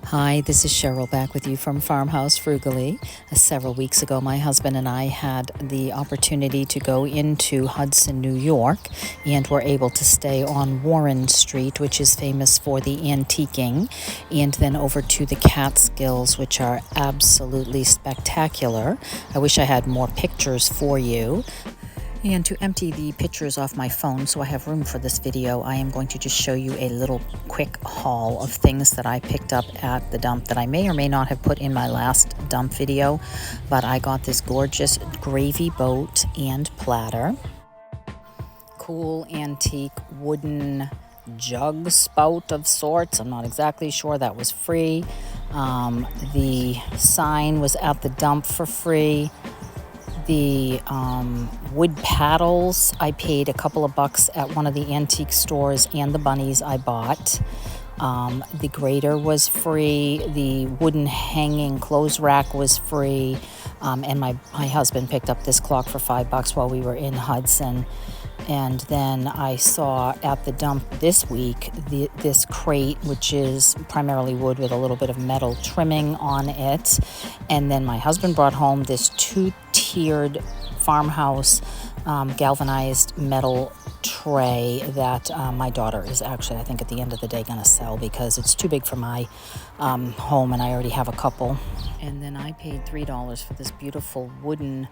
Hi, this is Cheryl back with you from Farmhouse Frugally. Several weeks ago, my husband and I had the opportunity to go into Hudson, New York, and were able to stay on Warren Street, which is famous for the antiquing, and then over to the Catskills, which are absolutely spectacular. I wish I had more pictures for you. And to empty the pictures off my phone so I have room for this video, I am going to just show you a little quick haul of things that I picked up at the dump that I may or may not have put in my last dump video. But I got this gorgeous gravy boat and platter, cool antique wooden jug spout of sorts. I'm not exactly sure, that was free. The sign was at the dump for free. The wood paddles, I paid a couple of bucks at one of the antique stores, and the bunnies I bought. The grater was free. The wooden hanging clothes rack was free. And my husband picked up this clock for $5 while we were in Hudson. And then I saw at the dump this week this crate, which is primarily wood with a little bit of metal trimming on it. And then my husband brought home this two-tiered Farmhouse galvanized metal tray that my daughter is actually, I think at the end of the day, going to sell because it's too big for my home, and I already have a couple. And then I paid $3 for this beautiful wooden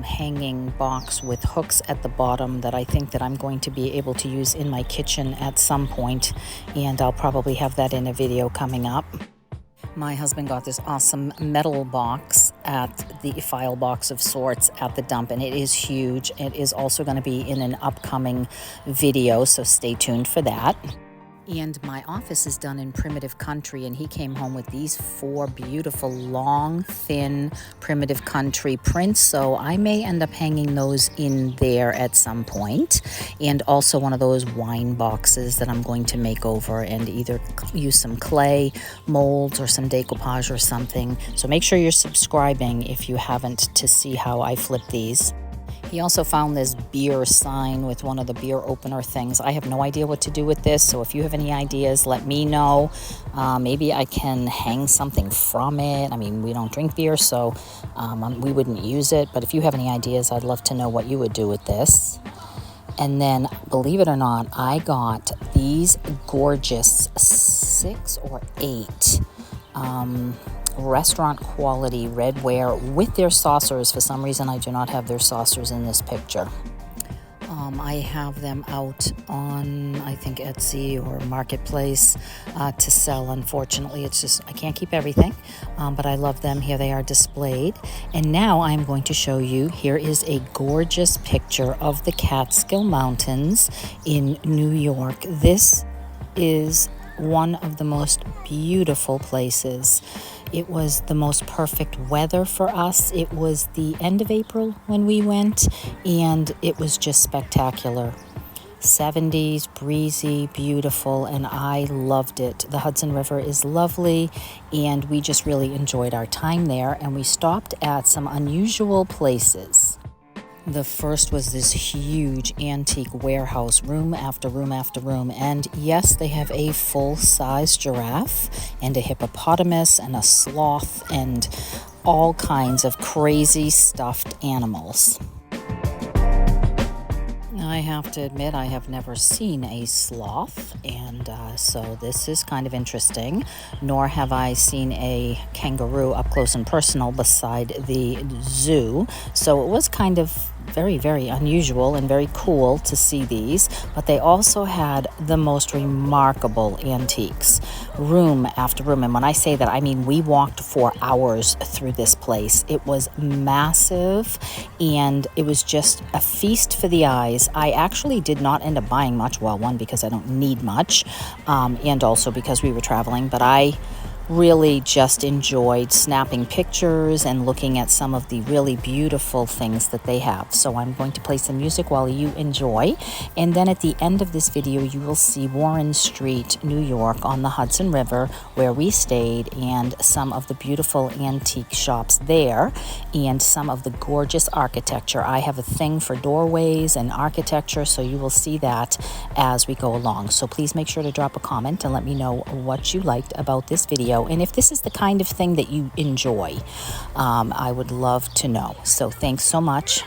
hanging box with hooks at the bottom that I think that I'm going to be able to use in my kitchen at some point, and I'll probably have that in a video coming up. My husband got this awesome metal box at the file box of sorts at the dump, and it is huge. It is also going to be in an upcoming video, so stay tuned for that. And my office is done in primitive country, and he came home with these 4 beautiful, long, thin, primitive country prints, so I may end up hanging those in there at some point. And also one of those wine boxes that I'm going to make over and either use some clay molds or some decoupage or something. So make sure you're subscribing if you haven't, to see how I flip these. He also found this beer sign with one of the beer opener things. I have no idea what to do with this, so if you have any ideas, let me know. Maybe I can hang something from it. I mean, we don't drink beer, so we wouldn't use it. But if you have any ideas, I'd love to know what you would do with this. And then, believe it or not, I got these gorgeous 6 or 8 restaurant quality redware with their saucers. For some reason, I do not have their saucers in this picture. I have them out on, I think, Etsy or Marketplace to sell. Unfortunately, it's just, I can't keep everything, but I love them. Here they are displayed. And now I'm going to show you, here is a gorgeous picture of the Catskill Mountains in New York. This is one of the most beautiful places. It was the most perfect weather for us. It was the end of April when we went, and it was just spectacular. 70s, breezy, beautiful, and I loved it. The Hudson River is lovely, and we just really enjoyed our time there, and we stopped at some unusual places. The first was this huge antique warehouse, room after room after room. And yes, they have a full-size giraffe and a hippopotamus and a sloth and all kinds of crazy stuffed animals. I have to admit, I have never seen a sloth, and so this is kind of interesting. Nor have I seen a kangaroo up close and personal beside the zoo. So it was kind of very, very unusual and very cool to see these. But they also had the most remarkable antiques, room after room. And when I say that, I mean we walked for hours through this place. It was massive, and it was just a feast for the eyes. I actually did not end up buying much. Well, one, because I don't need much, and also because we were traveling. But I really just enjoyed snapping pictures and looking at some of the really beautiful things that they have. So I'm going to play some music while you enjoy. And then at the end of this video, you will see Warren Street, New York on the Hudson River, where we stayed, and some of the beautiful antique shops there, and some of the gorgeous architecture. I have a thing for doorways and architecture, so you will see that as we go along. So please make sure to drop a comment and let me know what you liked about this video. video. And if this is the kind of thing that you enjoy, I would love to know. So thanks so much.